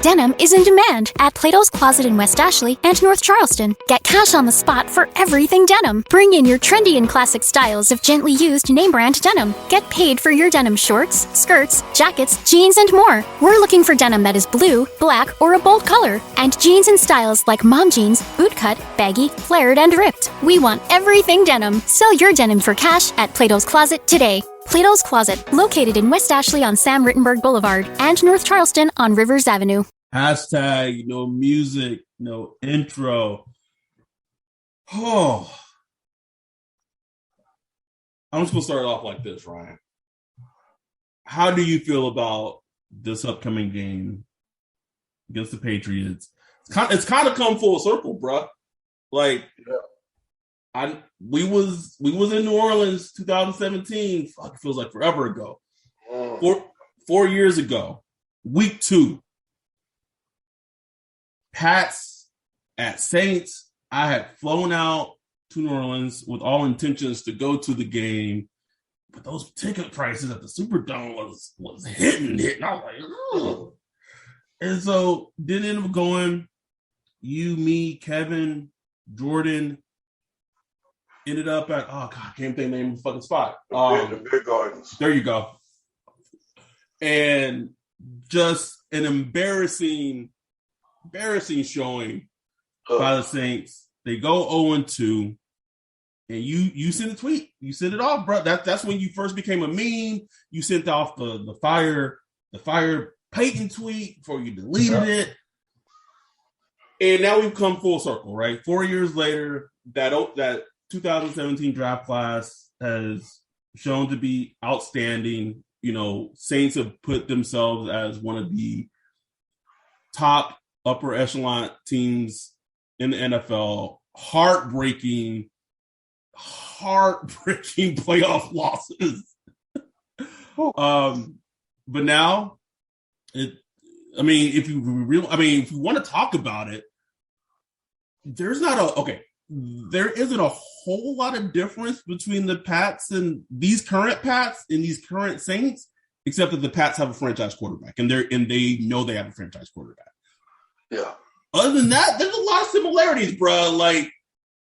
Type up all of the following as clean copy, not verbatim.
Denim is in demand at Plato's Closet in West Ashley and North Charleston. Get cash on the spot for everything denim. Bring in your trendy and classic styles of gently used name brand denim. Get paid for your denim shorts, skirts, jackets, jeans, and more. We're looking for denim that is blue, black, or a bold color, and jeans in styles like mom jeans, bootcut, baggy, flared, and ripped. We want everything denim. Sell your denim for cash at Plato's Closet today. Plato's Closet, located in West Ashley on Sam Rittenberg Boulevard and North Charleston on Rivers Avenue. Hashtag no music, no intro. Oh, I'm just going to start it off like this, Ryan. How do you feel about this upcoming game against the Patriots? It's kind of come full circle, bro. Like, we was in New Orleans 2017. Fuck, it feels like forever ago. 4 years ago, week 2. Pats at Saints. I had flown out to New Orleans with all intentions to go to the game, but those ticket prices at the Superdome was hitting. I was like, ugh. And so didn't end up going. You, me, Kevin, Jordan ended up at I can't think the name of the fucking spot. The Beer Gardens. There you go. And just an embarrassing showing by the Saints. They go 0-2, and you sent a tweet. You sent it off, bro. That's when you first became a meme. You sent off the fire Peyton tweet before you deleted it. And now we've come full circle, right? 4 years later, that 2017 draft class has shown to be outstanding. You know, Saints have put themselves as one of the top upper echelon teams in the NFL. Heartbreaking playoff losses. But now, if you want to talk about it, there isn't a whole lot of difference between the Pats and these current Pats and these current Saints, except that the Pats have a franchise quarterback, and they know they have a franchise quarterback. Yeah. Other than that, there's a lot of similarities, bro. Like,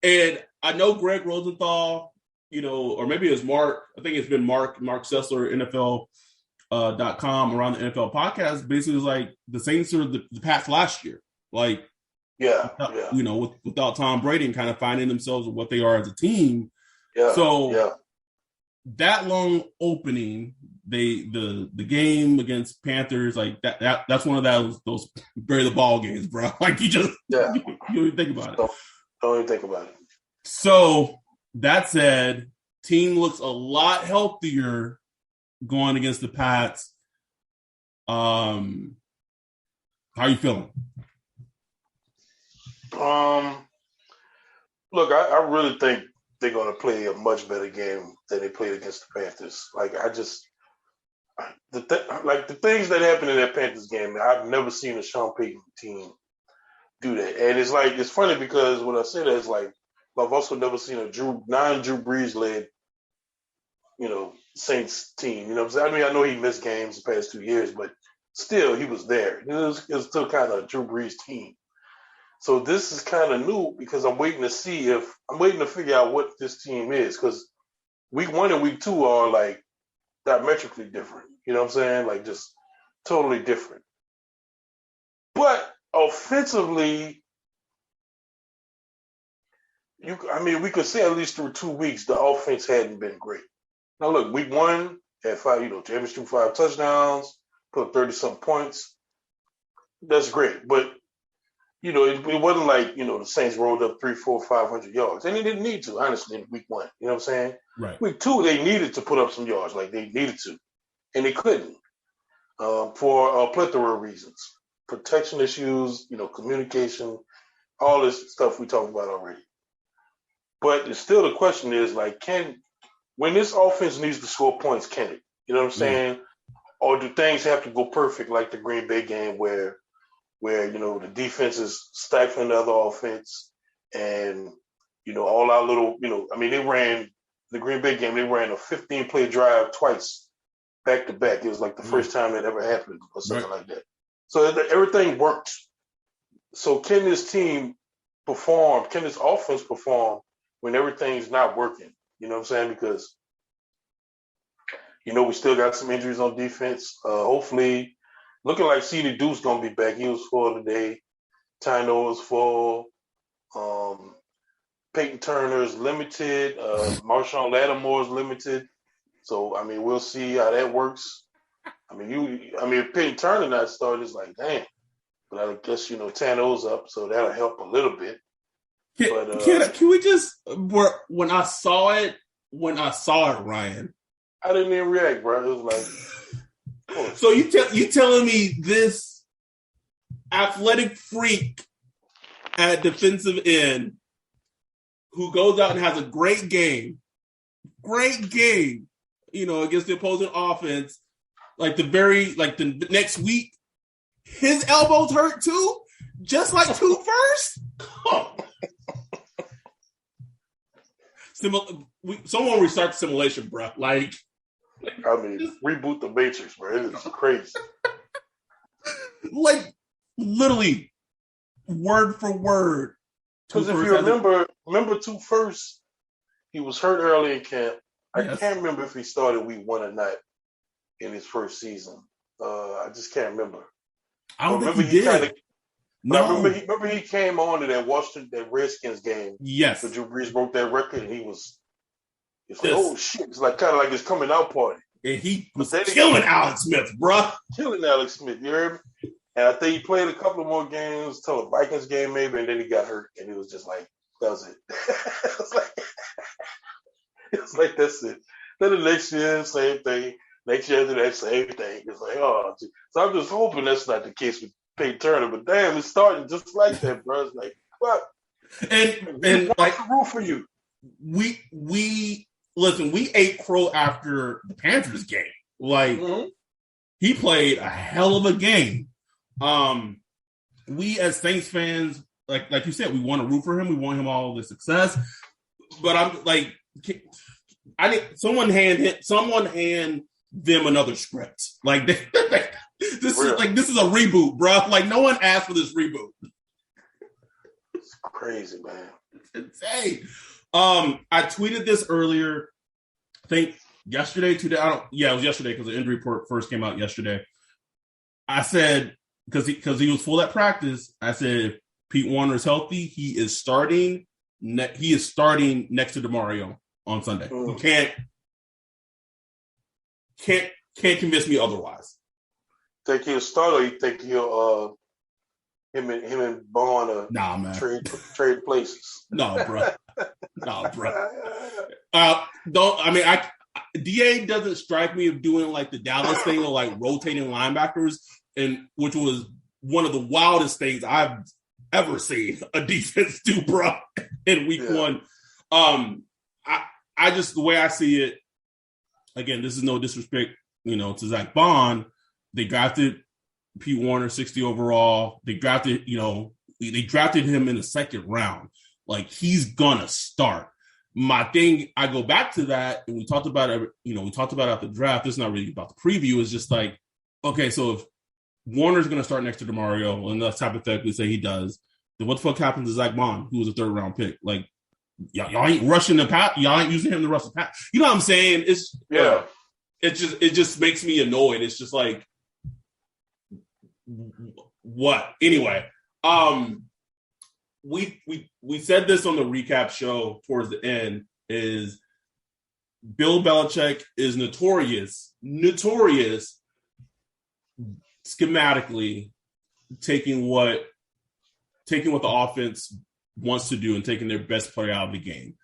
and I know Greg Rosenthal, or maybe it's Mark. I think it's been Mark Sessler, NFL.com, around the NFL podcast. Basically, was like the Saints are the Pats last year. Like, without Tom Brady and kind of finding themselves with what they are as a team. Yeah. So that long opening. The game against Panthers, like that's one of those bury the ball games, bro. Like you don't even think about it. Don't even think about it. So that said, team looks a lot healthier going against the Pats. How are you feeling? Look, I really think they're going to play a much better game than they played against the Panthers. Like the things that happened in that Panthers game, I've never seen a Sean Payton team do that. And it's funny because when I say that, it's like I've also never seen a non-Drew Brees led, Saints team. You know what I'm saying? I mean, I know he missed games the past 2 years, but still he was there. It was still kind of a Drew Brees team. So this is kind of new because I'm waiting to figure out what this team is, because week 1 and week 2 are like diametrically different. You know what I'm saying? Like just totally different. But offensively, we could say at least through 2 weeks the offense hadn't been great. Now look, week 1 had 5, James threw 5 touchdowns, put up 30-something points. That's great, but it wasn't like, the Saints rolled up 300, 400, 500 yards. And they didn't need to, honestly, in week 1. You know what I'm saying? Right. Week 2, they needed to put up some yards. Like, they needed to. And they couldn't for a plethora of reasons. Protection issues, communication, all this stuff we talked about already. But still the question is, like, when this offense needs to score points, can it? You know what I'm saying? Or do things have to go perfect like the Green Bay game where the defense is stifling the other offense and, all our little, they ran the Green Bay game, they ran a 15-play drive twice back to back. It was like the first time it ever happened or something like that. So everything works. So can this team perform? Can this offense perform when everything's not working? You know what I'm saying? Because we still got some injuries on defense. Hopefully, looking like CD Deuce gonna be back. He was full today. Tino was full. Peyton Turner is limited. Marshawn Lattimore is limited. So we'll see how that works. If Peyton Turner not started, it's like damn. But I guess Tano's up, so that'll help a little bit. Can we just when I saw it, Ryan? I didn't even react, bro. It was like, so you telling me this athletic freak at defensive end who goes out and has a great game, against the opposing offense, the next week, his elbows hurt too, just like two first. Someone restart the simulation, bro. Reboot the Matrix, bro. It is crazy. Literally, word for word. Because if you remember two first, he was hurt early in camp. I can't remember if he started week 1 or not in his first season. I just can't remember. I don't think he did. No. I remember he came on to that Redskins game. Yes. But Drew Brees broke that record, and he was oh shit! It's kind of like his coming out party. And he was killing Alex Smith, bro. Killing Alex Smith, you heard me? And I think he played a couple of more games till the Vikings game maybe, and then he got hurt, and it was just like, that was it. It was like that's it. Then the next year, same thing. Next year, after that, same thing. It's like, oh, so I'm just hoping that's not the case with Peyton Turner, but damn, it's starting just like that, bro. It's like, what? And like the roof for you. We ate crow after the Panthers game. He played a hell of a game. We as Saints fans, like you said, we want to root for him. We want him all the success. But I'm like, I need someone hand them another script. This is a reboot, bro. No one asked for this reboot. It's crazy, man. It's insane. I tweeted this earlier. I think yesterday, today. It was yesterday because the injury report first came out yesterday. I said because he was full at practice. I said if Pete Warner is healthy, he is starting. He is starting next to DeMario on Sunday. You can't convince me otherwise. Think he'll start, or you think he'll him and Bond trade places? No, bro. DA doesn't strike me of doing the Dallas thing of rotating linebackers, and which was one of the wildest things I've ever seen a defense do, bro, in week 1. I just, the way I see it, again, this is no disrespect, to Zach Bond. They drafted Pete Warner 60 overall. They drafted him in the second round. He's gonna start. My thing, I go back to that, and we talked about it, we talked about it at the draft. It's not really about the preview. It's just okay, so if Warner's gonna start next to DeMario, and let's hypothetically say he does, then what the fuck happens to Zach Bond, who was a 3rd round pick? Y'all ain't rushing the pass. Y'all ain't using him to rush the pass. You know what I'm saying? It just makes me annoyed. It's just what? Anyway, we said this on the recap show towards the end, is Bill Belichick is notorious schematically taking what the offense wants to do and taking their best player out of the game.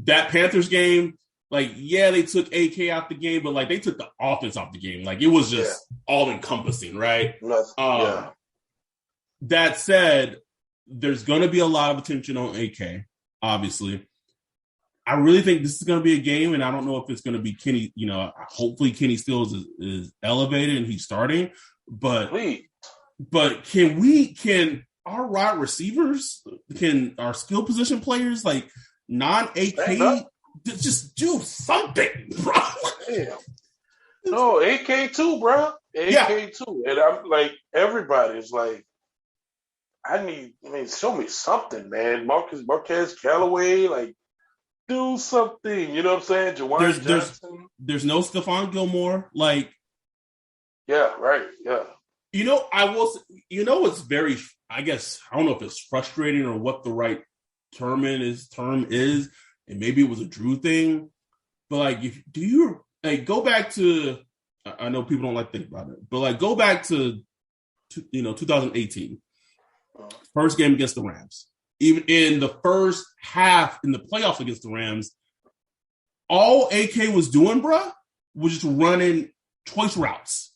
That Panthers game, they took AK out the game, but they took the offense off the game. It was just all encompassing, right? That said, there's going to be a lot of attention on AK, obviously. I really think this is going to be a game, and I don't know if it's going to be Kenny. Hopefully Kenny Stills is elevated and he's starting. But can our wide receivers, can our skill position players, non-AK, just do something, bro? No, AK too, bro. AK too. And I'm like, everybody's like, show me something, man. Marquez Callaway, like, do something. You know what I'm saying? Jawan Johnson. There's no Stephon Gilmore. Like, yeah, right. Yeah. I will. It's very. I guess I don't know if it's frustrating or what the right term is, and maybe it was a Drew thing. But like, go back to? I know people don't like to think about it, but like, go back to 2018, first game against the Rams. Even in the first half in the playoffs against the Rams, all AK was doing, bruh, was just running choice routes.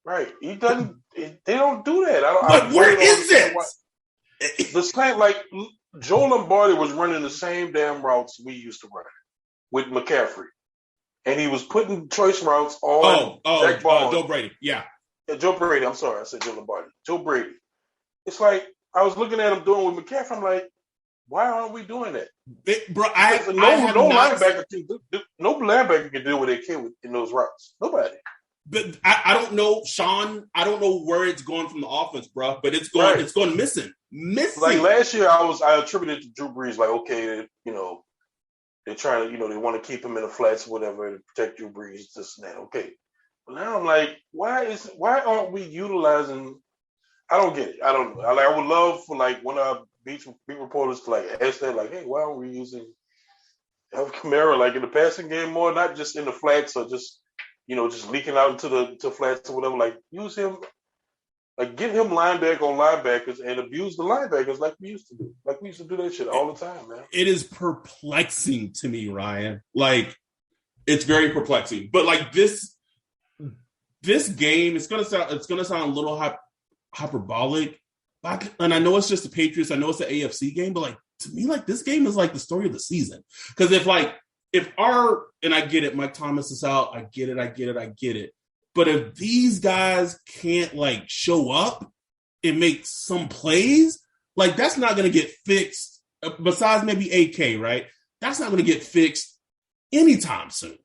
Right. He doesn't. They don't do that. Where is it? The same, like Joe Lombardi was running the same damn routes we used to run with McCaffrey, and he was putting choice routes on. Joe Brady. Yeah, Joe Brady. I'm sorry, I said Joe Lombardi. Joe Brady. It's like I was looking at him doing with McCaffrey. I'm like, why aren't we doing that, bro? No linebacker can deal with AK in those routes. Nobody. But I don't know, Sean. I don't know where it's going from the offense, bro. But it's going. Right. It's going missing. Like last year, I attributed to Drew Brees. Like, okay, they're trying to, they want to keep him in the flats or whatever to protect Drew Brees, this and that. Okay, but now I'm like, why aren't we utilizing? I don't get it. I don't know. I would love for like one of our beat reporters to like ask that, like, hey, why aren't we using Alvin Kamara like in the passing game more, not just in the flats or just just leaking out into the flats or whatever. Like, use him, like, get him linebacker on linebackers and abuse the linebackers like we used to do. Like, we used to do that shit all the time, man. It is perplexing to me, Ryan. Like, it's very perplexing. But, like, this game, it's gonna sound a little hyperbolic. And I know it's just the Patriots. I know it's the AFC game. But, like, to me, like, this game is, like, the story of the season. Because and I get it, Mike Thomas is out. I get it. But if these guys can't like show up and make some plays, like that's not going to get fixed. Besides maybe AK, right? That's not going to get fixed anytime soon.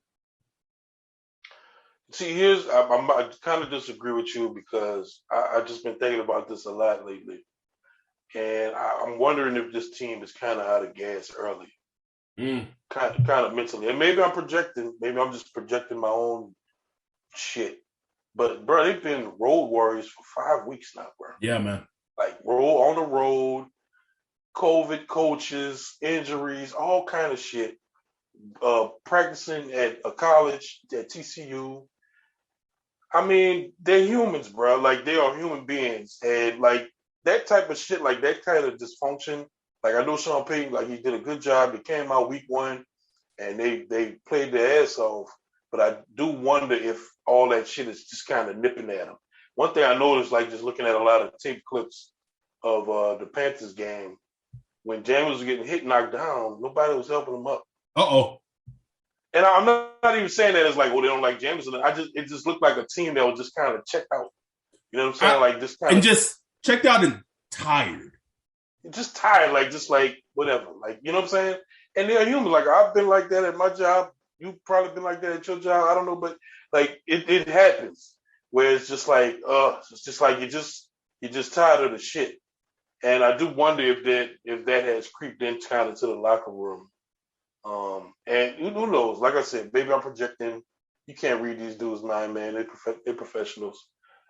See, I kind of disagree with you because I've just been thinking about this a lot lately. And I'm wondering if this team is kind of out of gas early. Kind of mentally, and maybe I'm projecting. Maybe I'm just projecting my own shit. But bro, they've been road warriors for 5 weeks now, bro. Yeah, man. Like on the road, COVID, coaches, injuries, all kind of shit. Practicing at a college at TCU. I mean, they're humans, bro. Like they are human beings, and like that type of shit, like that kind of dysfunction. Like I know Sean Payton, like he did a good job. They came out week 1 and they played their ass off. But I do wonder if all that shit is just kind of nipping at them. One thing I noticed, like just looking at a lot of tape clips of the Panthers game, when James was getting knocked down, nobody was helping him up. And I'm not even saying that as like, they don't like James. It just looked like a team that was just kind of checked out. You know what I'm saying? Just checked out and tired. Just tired, like whatever, like, you know what I'm saying? And they're human. Like I've been like that at my job. You've probably been like that at your job. I don't know, but like it happens where it's just like, it's just like you're just tired of the shit. And I do wonder if that has creeped in kind of to the locker room. And who knows? Like I said, maybe I'm projecting. You can't read these dudes' mind, man. They're professionals.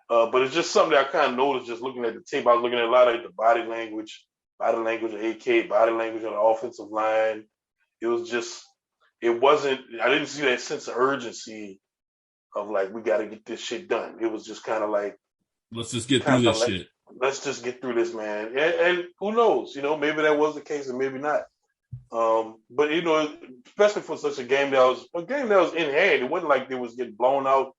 But it's just something that I kind of noticed just looking at the tape. I was looking at a lot of the body language of AK, body language on the offensive line. I didn't see that sense of urgency of like, we got to get this shit done. It was just kind of like, let's just get through this shit. Let's just get through this, man. And who knows? Maybe that was the case and maybe not. But especially for such a game that was in hand, it wasn't like they was getting blown out,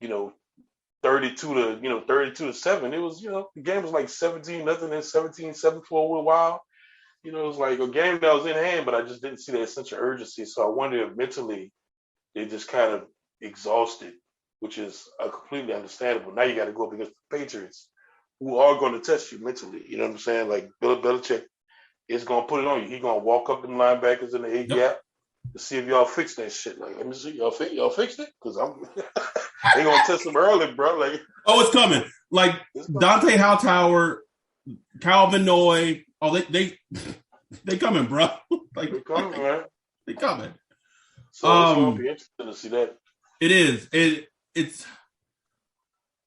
32 to 7. It was, the game was like 17-0 and 17-7 for a little while. It was like a game that was in hand, but I just didn't see that sense of urgency. So I wonder if mentally they just kind of exhausted, which is completely understandable. Now you got to go up against the Patriots, who are going to test you mentally. You know what I'm saying? Like Bill Belichick is going to put it on you. He's going to walk up them linebackers in the A gap to see if y'all fix that shit. Like, let me see, y'all fixed it? Because They gonna test him early, bro. Like, oh, it's coming. Like Dante Hightower, Calvin Noy. Oh, they coming, bro. Like they coming, man. They coming. So it's gonna be interesting to see that. It is.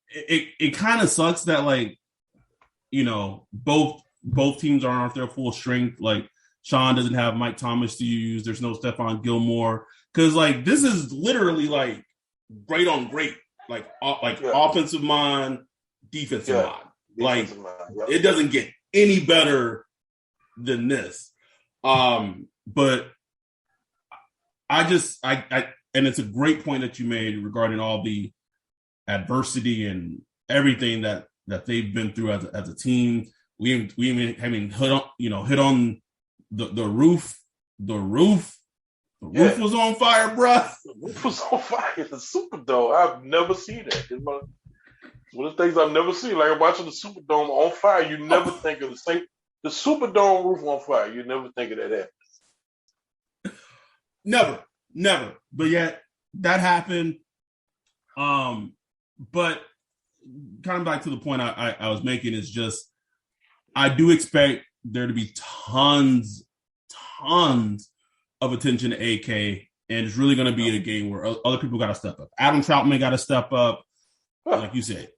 It kind of sucks that like, you know, both teams aren't their full strength. Like Sean doesn't have Mike Thomas to use. There's no Stephon Gilmore because like this is literally like great on great, like offensive mind, defensive mind. Like it doesn't get any better than this. But I and it's a great point that you made regarding all the adversity and everything that they've been through as a team. We even having hit on the roof. The roof was on fire, bruh. The roof was on fire. The Superdome. I've never seen that. It's one of the things I've never seen. Like watching the Superdome on fire, you never think of the Superdome roof on fire. You never think of that. Never. But yet that happened. But kind of back to the point I was making is just I do expect there to be tons of attention to AK, and it's really going to be a game where other people got to step up. Adam Troutman got to step up, like you said.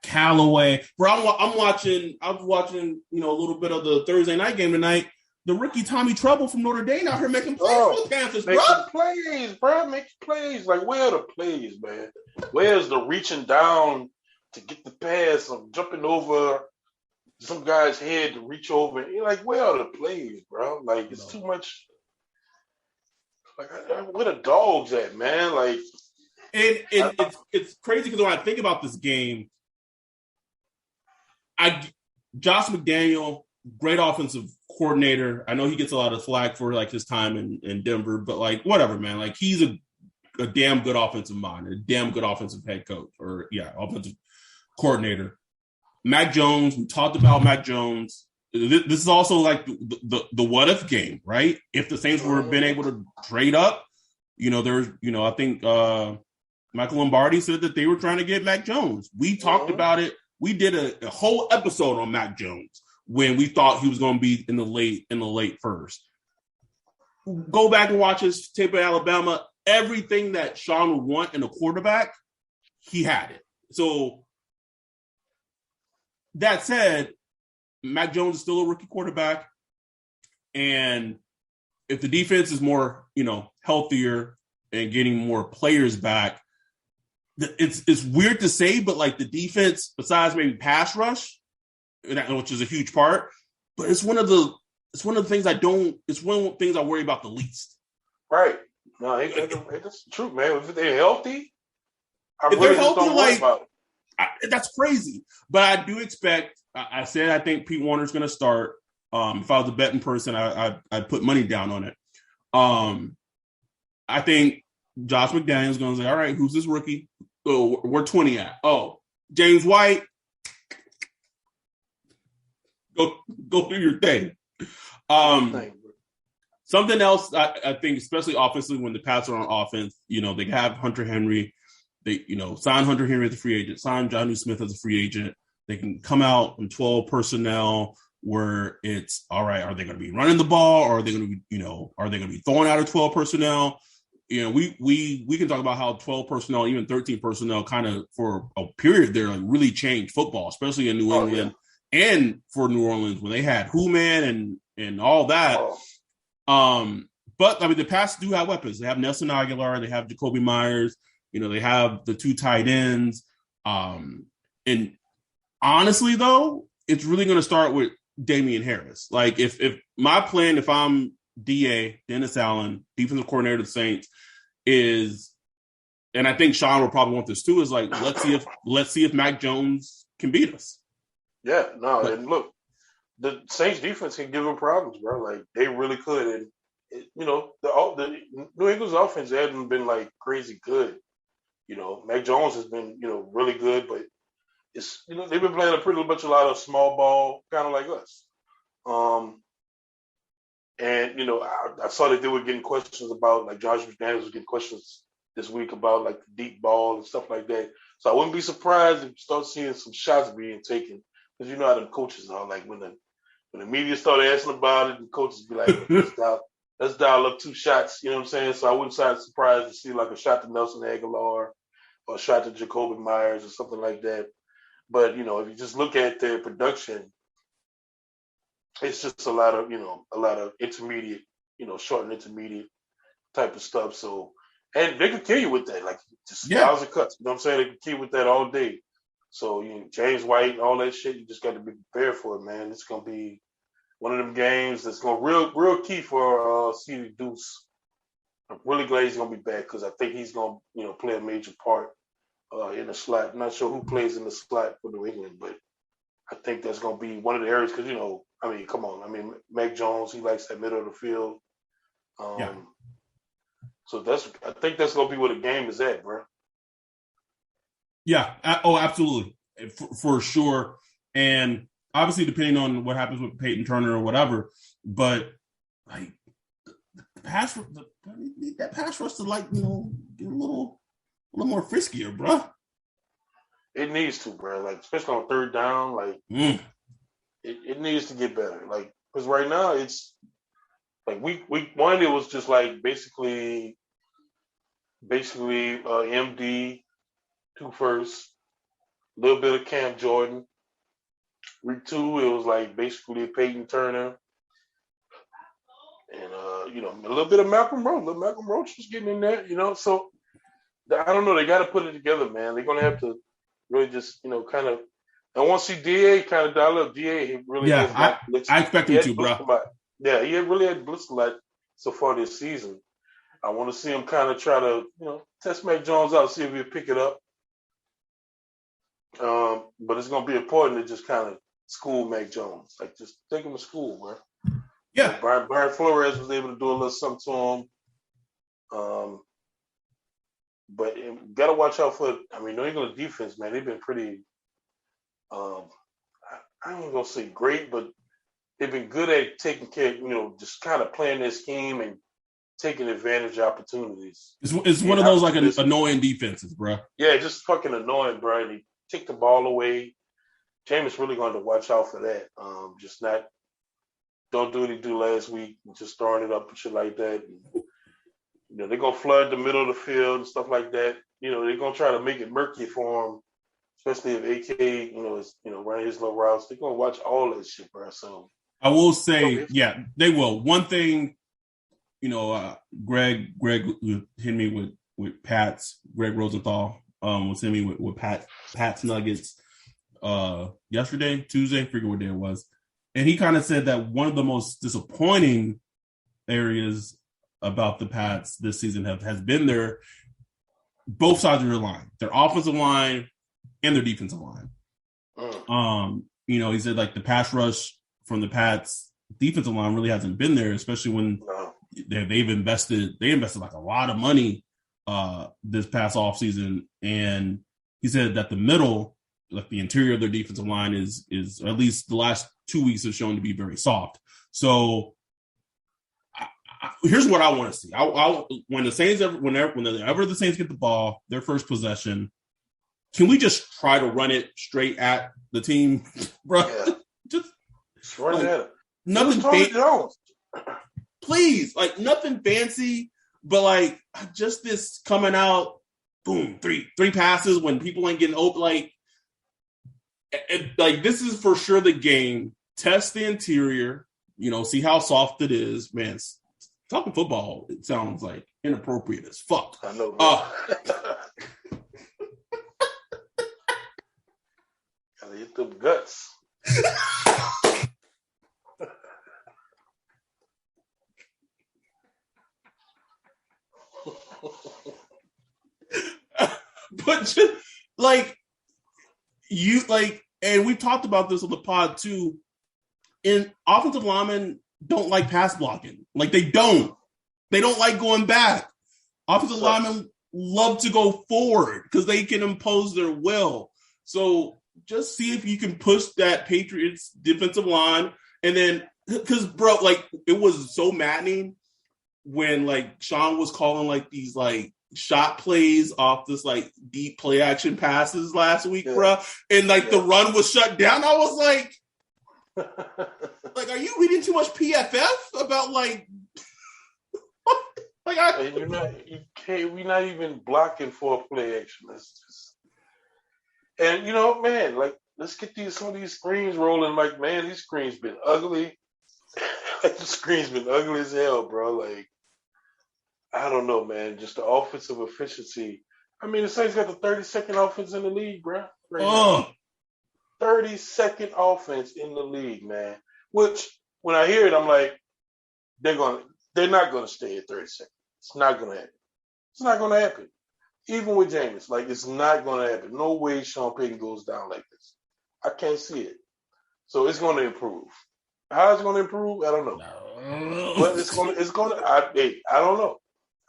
Callaway, bro. I was watching, you know, a little bit of the Thursday night game tonight. The rookie Tommy Trouble from Notre Dame out here making plays for the Panthers, bro. Making plays. Like, where are the plays, man? Where's the reaching down to get the pass or jumping over some guy's head to reach over? You're like, where are the plays, bro? Like, it's too much. Like, where the dogs at, man? Like, and it's crazy because when I think about this game, Josh McDaniel, great offensive coordinator. I know he gets a lot of flack for like his time in Denver, but like whatever, man. Like he's a damn good offensive mind, a damn good offensive head coach, or offensive coordinator. Mac Jones, we talked about Mac Jones. This is also like the what if game, right? If the Saints were been able to trade up, you know, there's, you know, I think Michael Lombardi said that they were trying to get Mac Jones. We talked about it. We did a whole episode on Mac Jones when we thought he was going to be in the late first. Go back and watch his tape at Alabama. Everything that Sean would want in a quarterback, he had it. So that said, Mac Jones is still a rookie quarterback. And if the defense is more, you know, healthier and getting more players back, it's weird to say, but like the defense, besides maybe pass rush, which is a huge part, but it's one of the things I worry about the least. Right. No, that's true, man. If they're healthy, if they're healthy, don't worry about it. That's crazy. But I do expect. I said I think Pete Warner's going to start. If I was a betting person, I'd put money down on it. I think Josh McDaniel's going to say, "All right, who's this rookie? Oh, we're 20 at. Oh, James White, go do your thing." Something else I think, especially offensively, when the Pats are on offense, you know, they have Hunter Henry. They, you know, sign Hunter Henry as a free agent, sign Jonnu Smith as a free agent. They can come out in 12 personnel where it's all right. Are they going to be running the ball, or are they going to be, you know, are they going to be throwing out of 12 personnel? You know, we can talk about how 12 personnel, even 13 personnel, kind of for a period there, like really changed football, especially in New England and for New Orleans when they had Who-Man and all that. But I mean, the Pats do have weapons. They have Nelson Aguilar, they have Jacoby Myers, you know, they have the two tight ends. And honestly, though, it's really going to start with Damian Harris. Like, if my plan, if I'm DA, Dennis Allen, defensive coordinator of the Saints, is, and I think Sean will probably want this too, is like, let's see if Mac Jones can beat us. Yeah, no, and look, the Saints defense can give them problems, bro. Like, they really could. And, you know, the New England's offense hasn't been, like, crazy good. You know, Mac Jones has been, you know, really good, but it's, you know, they've been playing a lot of small ball, kind of like us. And, you know, I saw that they were getting questions about, like, Josh McDaniels was getting questions this week about like the deep ball and stuff like that. So I wouldn't be surprised if you start seeing some shots being taken, because you know how the coaches are. Like when the media start asking about it, the coaches be like, let's dial up 2 shots. You know what I'm saying? So I wouldn't be surprised to see like a shot to Nelson Aguilar or a shot to Jacoby Myers or something like that. But if you just look at their production, it's just a lot of intermediate, short and intermediate type of stuff. So, and they can kill you with that, like just 1,000 cuts. You know what I'm saying? They can kill you with that all day. So, James White and all that shit, you just got to be prepared for it, man. It's gonna be one of them games that's gonna real key for CD Deuce. I'm really glad he's gonna be back because I think he's gonna play a major part in the slot. I'm not sure who plays in the slot for New England, but I think that's gonna be one of the areas because come on. Mac Jones, he likes that middle of the field. So I think that's gonna be where the game is at, bro. Yeah. Oh, absolutely, for sure. And obviously, depending on what happens with Peyton Turner or whatever, but like that pass rush to get a little more friskier, bro. It needs to, bro. Like especially on 3rd down, like it needs to get better. Like because right now it's like week 1, it was just like basically MD 2 first, a little bit of Cam Jordan. Week 2, it was like basically Peyton Turner and a little bit of Malcolm Roach. Malcolm Roach was getting in there, So I don't know. They got to put it together, man. They're gonna have to really just kind of. I want to see DA kind of dial up. DA, he really has not blitzed. I expect him to, bro. Yeah, he really had blitzed a lot so far this season. I want to see him kind of try to test Mac Jones out, see if he'll pick it up. But it's gonna be important to just kind of school Mac Jones, like just take him to school, bro. Yeah, like Brian Flores was able to do a little something to him. But you gotta watch out for. New England defense, man. They've been pretty. I ain't gonna say great, but they've been good at taking care. Just kind of playing their scheme and taking advantage of opportunities. It's one of those like annoying defenses, bro. Yeah, just fucking annoying, bro. They take the ball away. Jameis really going to watch out for that. Just don't do what he did last week, just throwing it up and shit like that. And, they're going to flood the middle of the field and stuff like that. They're going to try to make it murky for him, especially if AK, is, running his little routes. They're going to watch all that shit, bro. So I will say, yeah, they will. One thing, Greg hit me with Pat's, Greg Rosenthal was hitting me with Pat's Nuggets Tuesday, I forget what day it was. And he kind of said that one of the most disappointing areas about the Pats this season has been their both sides of their line, their offensive line and their defensive line. He said like the pass rush from the Pats defensive line really hasn't been there, especially when they invested like a lot of money this past offseason. And he said that the middle, like the interior of their defensive line is at least the last 2 weeks have shown to be very soft. So here's what I want to see. When the Saints whenever the Saints get the ball, their first possession, can we just try to run it straight at the team, bro? Yeah. just run at it. Nothing fancy. Please, like nothing fancy, but like just this coming out, boom, three passes when people ain't getting open. Like this is for sure the game. Test the interior, see how soft it is. Man, talking football, it sounds like inappropriate as fuck. I know. Gotta hit them guts. But just and we talked about this on the pod too. And offensive linemen don't like pass blocking. Like they don't like going back. Offensive linemen love to go forward because they can impose their will. So just see if you can push that Patriots defensive line. And then, because, bro, like, it was so maddening when, like, Sean was calling, like, these, like, shot plays off this like deep play action passes last week, bro. And like the run was shut down. I was like, are you reading too much PFF about like and we're not even blocking for a play action. And man, like let's get some of these screens rolling. Like, man, these screens been ugly. Like the screen's been ugly as hell, bro. Like, I don't know, man. Just the offensive efficiency. I mean, the Saints got the 32nd offense in the league, bro. Right now. 32nd offense in the league, man. Which, when I hear it, I'm like, they're not gonna stay at 32nd. It's not gonna happen. It's not gonna happen. Even with Jameis, like it's not gonna happen. No way Sean Payton goes down like this. I can't see it. So it's gonna improve. How it's gonna improve, I don't know. No. But it's gonna. I don't know.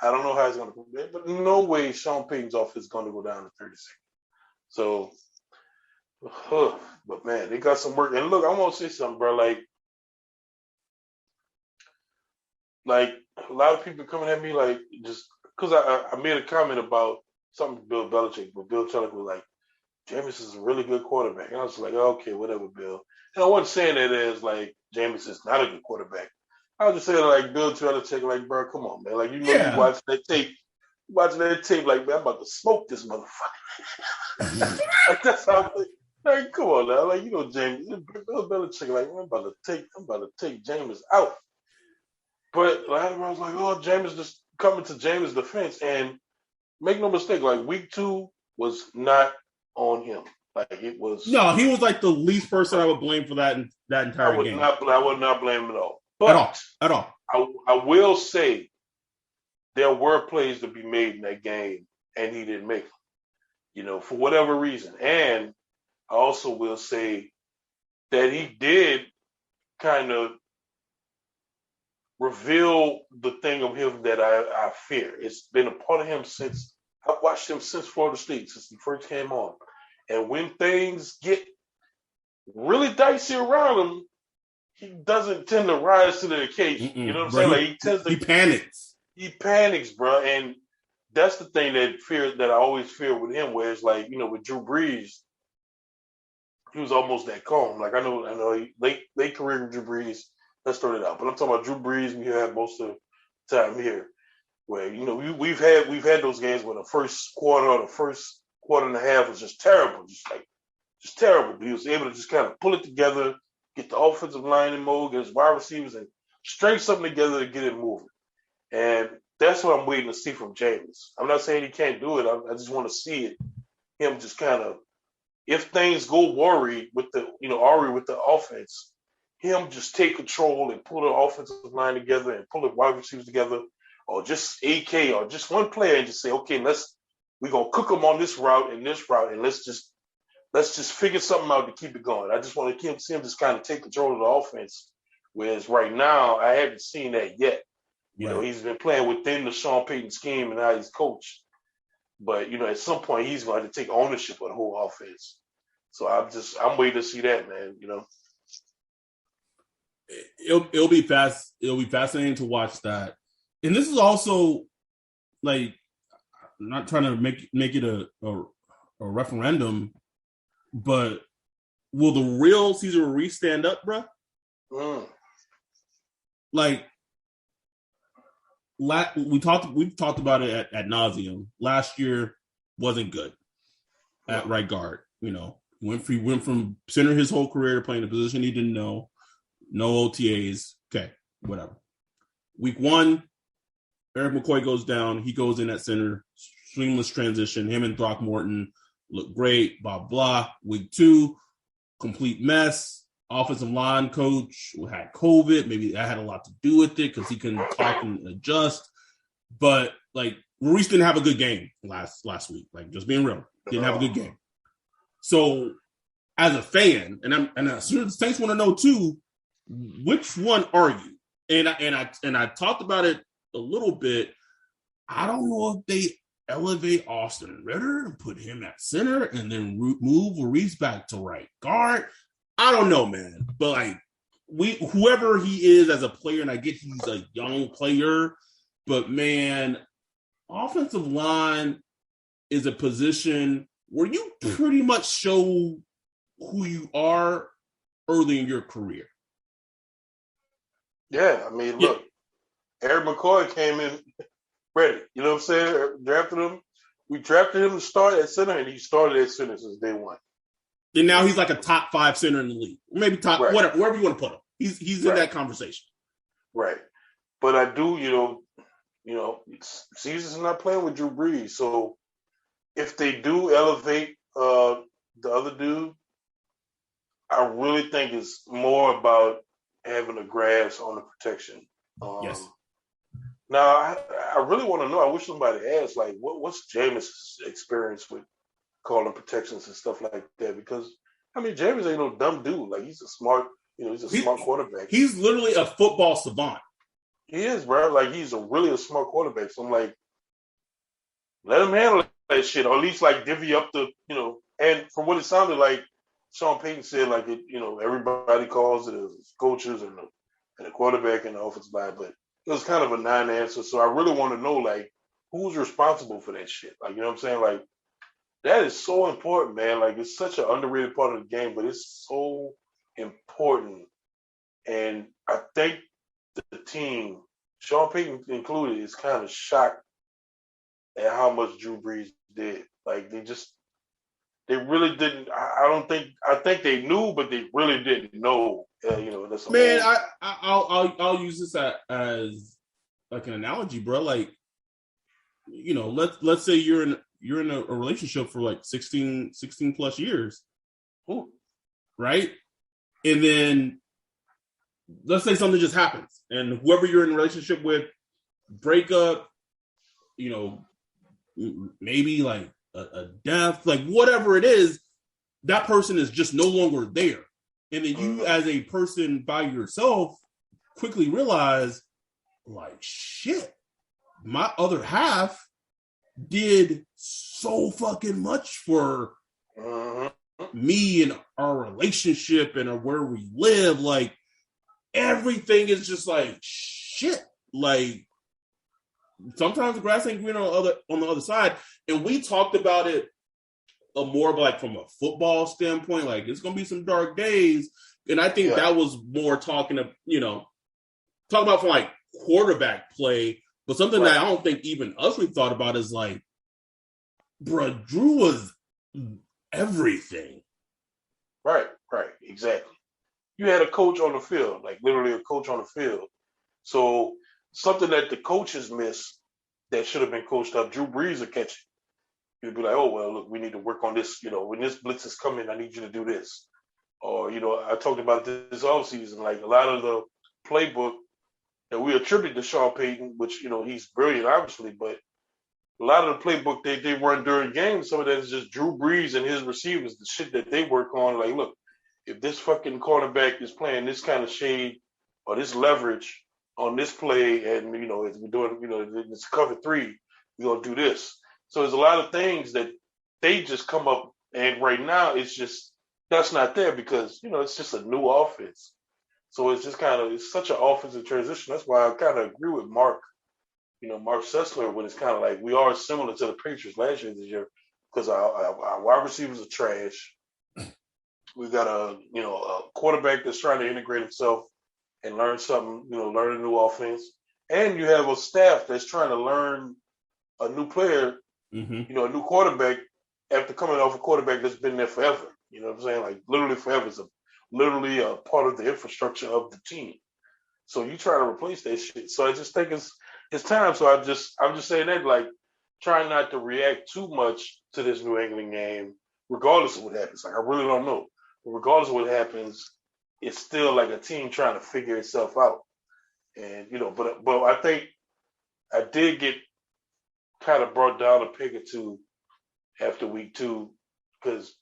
I don't know how it's gonna improve. But no way Sean Payton's offense is gonna go down to 32nd. So, but man, they got some work. And look, I want to say something, bro. Like a lot of people coming at me, like just because I made a comment about something to Bill Belichick, but Bill Belichick was like, Jameis is a really good quarterback. And I was like, okay, whatever, Bill. And I wasn't saying that as like Jameis is not a good quarterback. I was just saying like Bill Belichick, like, bro, come on, man. Like, you watch that tape. Watching that tape, like, man, I'm about to smoke this motherfucker. Like, that's how I'm like, come on now. Like, James, Bill Belichick, like, I'm about to take Jameis out. But I was like, oh, Jameis just coming to Jameis' defense. And make no mistake, like, week 2 was not on him. Like, it was. No, he was like the least person I would blame for that entire game. I would not blame him at all. But At all. I will say there were plays to be made in that game, and he didn't make them, for whatever reason. And I also will say that he did kind of reveal the thing of him that I fear. It's been a part of him since I've watched him since Florida State, since he first came on. And when things get really dicey around him, he doesn't tend to rise to the occasion. You know what I'm saying? Like he panics. He panics, bro. And that's the thing that I always fear with him, where it's like, with Drew Brees, he was almost that calm. Like I know late career with Drew Brees, let's throw it out. But I'm talking about Drew Brees, we have most of the time here, where we've had those games where the first quarter or the first quarter and a half was just terrible, just terrible. But he was able to just kind of pull it together, get the offensive line in mode, get his wide receivers, and string something together to get it moving. And that's what I'm waiting to see from Jameis. I'm not saying he can't do it. I just want to see it. Him just kind of, if things go worried with the offense, him just take control and pull the offensive line together and pull the wide receivers together, or just AK or just one player and just say, okay, we're gonna cook them on this route and let's just figure something out to keep it going. I just want to see him just kind of take control of the offense. Whereas right now, I haven't seen that yet. He's been playing within the Sean Payton scheme and how he's coached. But, at some point, he's going to take ownership of the whole offense. So I'm waiting to see that, man, It'll be fascinating to watch that. And this is also, like, I'm not trying to make it a referendum, but will the real Cesar Ruiz stand up, bro? Like, we've talked about it at nauseum. Last year wasn't good at right guard. He went from center his whole career to playing a position he didn't know. No OTAs. Okay, whatever. Week 1, Eric McCoy goes down. He goes in at center. Seamless transition. Him and Throckmorton look great. Blah blah. Week 2, complete mess. Offensive line coach who had COVID. Maybe that had a lot to do with it because he couldn't talk and adjust. But like Ruiz didn't have a good game last week. Like just being real, didn't have a good game. So as a fan, and the Saints want to know too, which one are you? And I talked about it a little bit. I don't know if they elevate Austin Ritter and put him at center and then move Ruiz back to right guard. I don't know, man. But like whoever he is as a player, and I get he's a young player, but man, offensive line is a position where you pretty much show who you are early in your career. Yeah, I mean, look, Eric McCoy came in ready. You know what I'm saying? Drafted him. We drafted him to start at center, and he started at center since day one. And now he's like a top 5 center in the league, maybe top whatever, wherever you want to put him. He's in that conversation, right? But I do, Caesar's not playing with Drew Brees, so if they do elevate the other dude, I really think it's more about having a grasp on the protection. Yes. Now, I really want to know. I wish somebody asked, like, what's Jameis' experience with calling protections and stuff like that? Because I mean, Jameis ain't no dumb dude. Like, he's a smart, smart quarterback. He's literally a football savant. He is, bro. Like, he's really a smart quarterback. So I'm like, let him handle that shit, or at least like divvy up the, And from what it sounded like, Sean Payton said, like, everybody calls it as coaches and the quarterback and the offensive line, but it was kind of a non-answer. So I really want to know, like, who's responsible for that shit? Like, you know what I'm saying? Like, that is so important, man. Like, it's such an underrated part of the game, but it's so important. And I think the team, Sean Payton included, is kind of shocked at how much Drew Brees did. Like, they really didn't. I think they knew, but they really didn't know. That's man. I'll use this as like an analogy, bro. Like, let's say you're in a relationship for like 16 plus years. Ooh. Right? And then let's say something just happens and whoever you're in a relationship with break up, maybe like a death, like whatever it is, that person is just no longer there. And then you as a person by yourself quickly realize, like, shit, my other half did so fucking much for me and our relationship and where we live. Like, everything is just like shit. Like, sometimes the grass ain't green on the other side. And we talked about it more like from a football standpoint. Like, it's gonna be some dark days. And I think that was more talking about from like quarterback play. But something that I don't think even us we've thought about is like, bruh, Drew was everything. Right, exactly. You had a coach on the field, like literally a coach on the field. So something that the coaches miss that should have been coached up, Drew Brees would catch it. You'd be like, oh, well, look, we need to work on this. When this blitz is coming, I need you to do this. Or, I talked about this offseason, like a lot of the playbook that we attribute to Sean Payton, which, he's brilliant, obviously, but a lot of the playbook they run during games, some of that is just Drew Brees and his receivers, the shit that they work on. Like, look, if this fucking cornerback is playing this kind of shade or this leverage on this play, and, if we're doing, this cover 3, we're going to do this. So there's a lot of things that they just come up, and right now it's just, that's not there because, it's just a new offense. So it's just it's such an offensive transition. That's why I kind of agree with Mark, Mark Sessler, when it's kind of like we are similar to the Patriots last year this year because our wide receivers are trash. We've got a quarterback that's trying to integrate himself and learn something, learn a new offense. And you have a staff that's trying to learn a new player, a new quarterback after coming off a quarterback that's been there forever. You know what I'm saying? Like, literally forever is literally a part of the infrastructure of the team. So you try to replace that shit. So I just think it's time. So I'm just saying that, like, trying not to react too much to this New England game, regardless of what happens. Like, I really don't know. But regardless of what happens, it's still like a team trying to figure itself out. And, but I think I did get kind of brought down a peg or two after week 2 because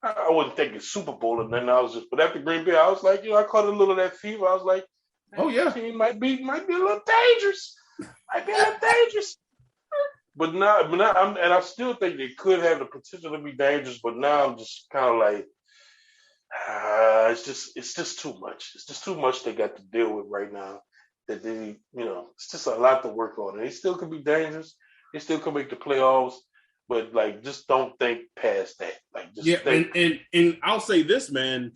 I wasn't thinking Super Bowl, and then but after Green Bay, I was like, I caught a little of that fever. I was like, oh yeah, team might be a little dangerous. But now, and I still think they could have the potential to be dangerous. But now I'm just kind of like, it's just too much. It's just too much they got to deal with right now. That they, it's just a lot to work on. And they still could be dangerous. They still can make the playoffs, but like just don't think past that. Like just think. And I'll say this, man.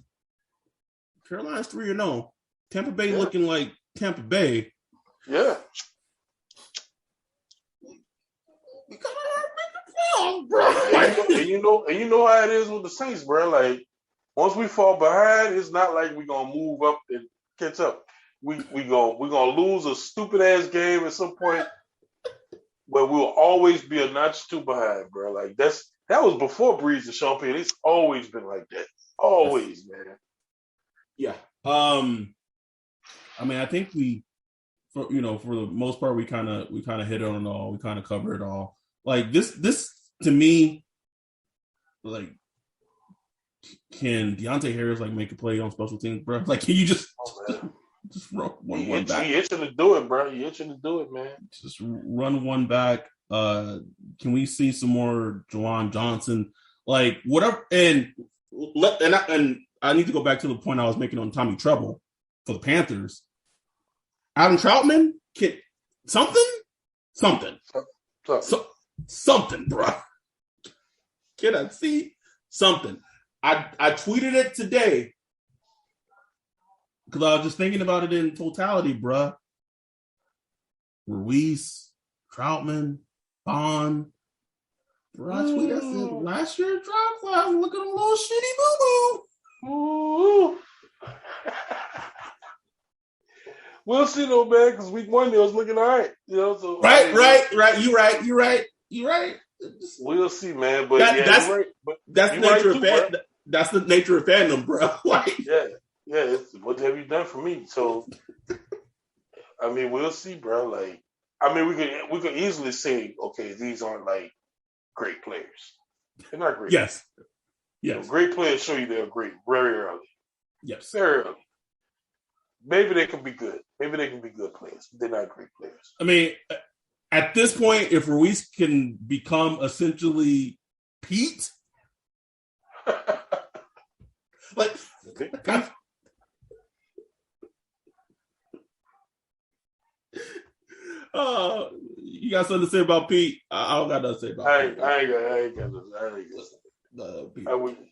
Carolina's 3-0. Tampa Bay looking like Tampa Bay. Yeah. We gotta make the playoffs, bro. And you know how it is with the Saints, bro. Like once we fall behind, it's not like we're gonna move up and catch up. We're gonna lose a stupid ass game at some point, but we'll always be a notch too behind, bro. Like that was before Breeze and Sean Payton. It's always been like that. Always, man. Yeah. I mean, I think for the most part, we kind of hit on it all. We kind of covered it all. Like this to me, like, can Deontay Harris like make a play on special teams, bro? Like, can you just run one back? He itching to do it, bro. He itching to do it, man. Just run one back. Can we see some more Juwan Johnson? Like whatever. And I need to go back to the point I was making on Tommy Treble for the Panthers. Adam Troutman, something, bro. Can I see something? I tweeted it today because I was just thinking about it in totality, bro. Ruiz, Troutman, Bond. Bro, I tweeted last year draft class looking a little shitty boo-boo. We'll see though, man, because week 1 it was looking all right. So right. You're right. We'll see, man. But that's right. But that's the nature of fan. That's the nature of fandom, bro. Like, yeah. What have you done for me? So, I mean, we'll see, bro. Like, I mean, we could easily say, okay, these aren't like great players. They're not great. Yes. Great players show you they're great very early. Yes, very early. Maybe they can be good. Maybe they can be good players. They're not great players. I mean, at this point, if Ruiz can become essentially Pete, like, you got something to say about Pete? I don't got nothing to say about Pete. I ain't got nothing.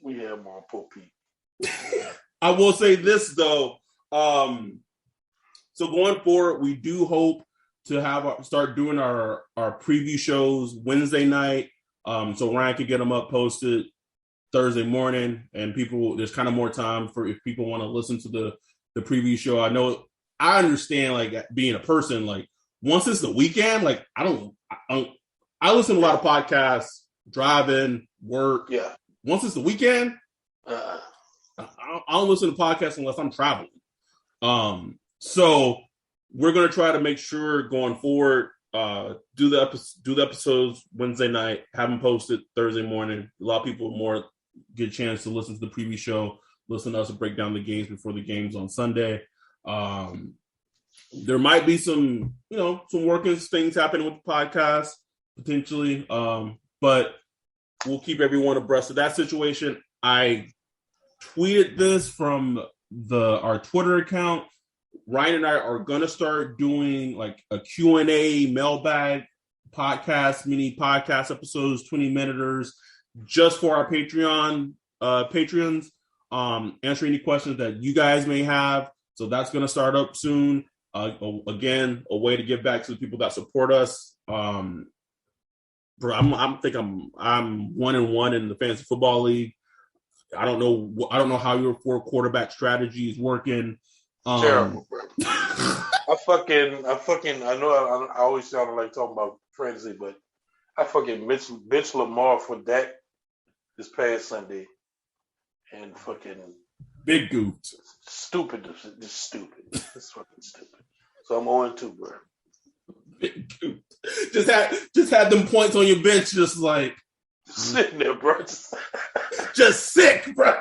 We have more poor Pete. I will say this though. So going forward, we do hope to start doing our preview shows Wednesday night. So Ryan could get them up posted Thursday morning, and there's kind of more time for if people want to listen to the preview show. I understand like being a person, like once it's the weekend, like I listen to a lot of podcasts, driving, work. Yeah. Once it's the weekend, I don't listen to podcasts unless I'm traveling. So we're going to try to make sure going forward, do the episodes Wednesday night, have them posted Thursday morning. A lot of people more get a chance to listen to the preview show, listen to us break down the games before the games on Sunday. There might be some working things happening with the podcast potentially. But we'll keep everyone abreast of that situation. I tweeted this from our Twitter account. Ryan and I are going to start doing like a Q&A mailbag podcast, mini podcast episodes, 20-minuters, just for our Patreons, answer any questions that you guys may have. So that's going to start up soon. Again, a way to give back to the people that support us. I'm 1-1 in the fantasy football league. I don't know how your 4 quarterback strategy is working. Terrible, bro. I know I always sound like talking about fantasy, but I fucking bitch Lamar for Dak this past Sunday, and fucking big goof. Stupid, just stupid. It's fucking stupid. So I'm 0-2, bro. Big goof. Just had them points on your bench, just like sitting there, bro. Just sick, bro.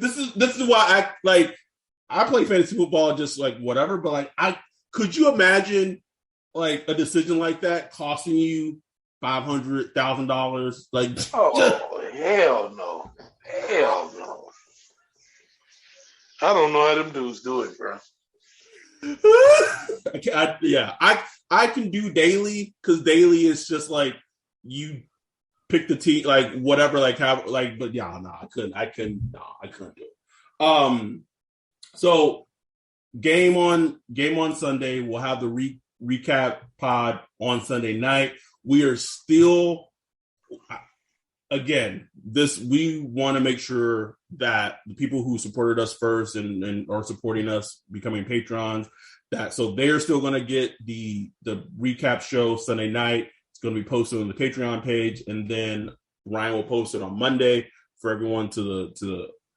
This is why I play fantasy football just like whatever, but like could you imagine like a decision like that costing you $500,000? Like, hell no. I don't know how them dudes do it, bro. I can do daily because daily is just like you pick the team, like whatever, like have like. But yeah, no, I couldn't do it. So game on Sunday. We'll have the recap pod on Sunday night. We are still. Again, we want to make sure that the people who supported us first and are supporting us becoming patrons, so they're still going to get the recap show Sunday night. It's going to be posted on the Patreon page, and then Ryan will post it on Monday for everyone to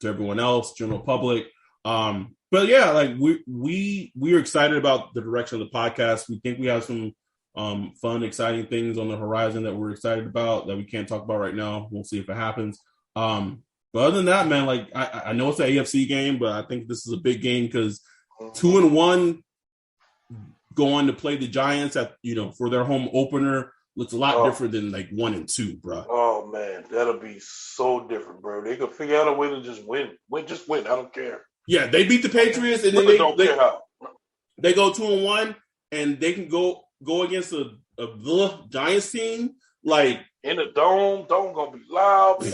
everyone else, general public. But yeah, like we are excited about the direction of the podcast. We think we have some fun, exciting things on the horizon that we're excited about that we can't talk about right now. We'll see if it happens. But other than that, man, like I know it's an AFC game, but I think this is a big game because 2-1 going to play the Giants for their home opener looks a lot different than like 1-2, bro. Oh man, that'll be so different, bro. They could figure out a way to just win. Just win. I don't care. Yeah, they beat the Patriots and then they go 2-1 and they can go against the Giants team, like in the dome gonna be loud.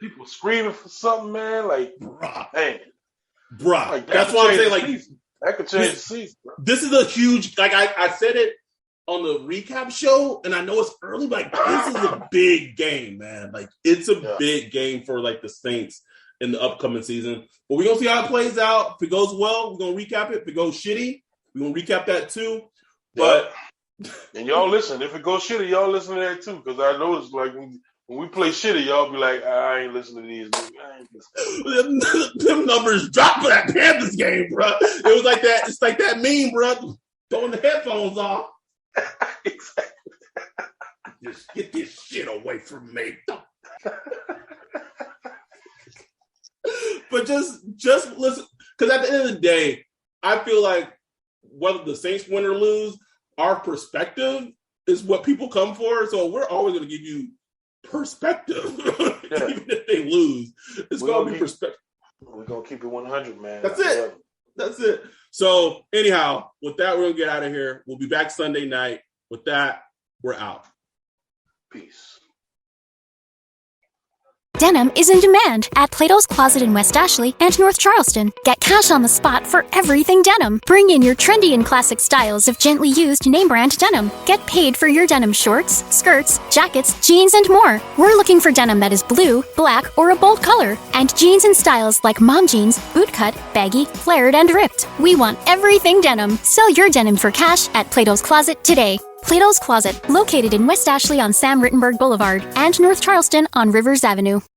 People screaming for something, man. Like, bruh. Like, that's what I'm saying. Like, that could change the season. Bro. This is a huge. Like, I said it on the recap show, and I know it's early. But like, this is a big game, man. Like, it's a big game for like the Saints in the upcoming season. But we're gonna see how it plays out. If it goes well, we're gonna recap it. If it goes shitty, we're gonna recap that too. But and y'all listen, if it goes shitty, y'all listen to that too. Because I noticed like when we play shitty, y'all be like, I ain't listening to these. I ain't listening. Them numbers dropped for that Panthers game, bro. It was like that. It's like that meme, bro. Throwing the headphones off. Exactly. Just get this shit away from me. But just listen, because at the end of the day, I feel like whether the Saints win or lose, our perspective is what people come for. So we're always going to give you perspective, even if they lose. It's going to be perspective. We're going to keep it 100, man. That's it. So anyhow, with that, we're going to get out of here. We'll be back Sunday night. With that, we're out. Peace. Denim is in demand at Plato's Closet in West Ashley and North Charleston. Get cash on the spot for everything denim. Bring in your trendy and classic styles of gently used name brand denim. Get paid for your denim shorts, skirts, jackets, jeans, and more. We're looking for denim that is blue, black, or a bold color. And jeans in styles like mom jeans, bootcut, baggy, flared, and ripped. We want everything denim. Sell your denim for cash at Plato's Closet today. Plato's Closet, located in West Ashley on Sam Rittenberg Boulevard and North Charleston on Rivers Avenue.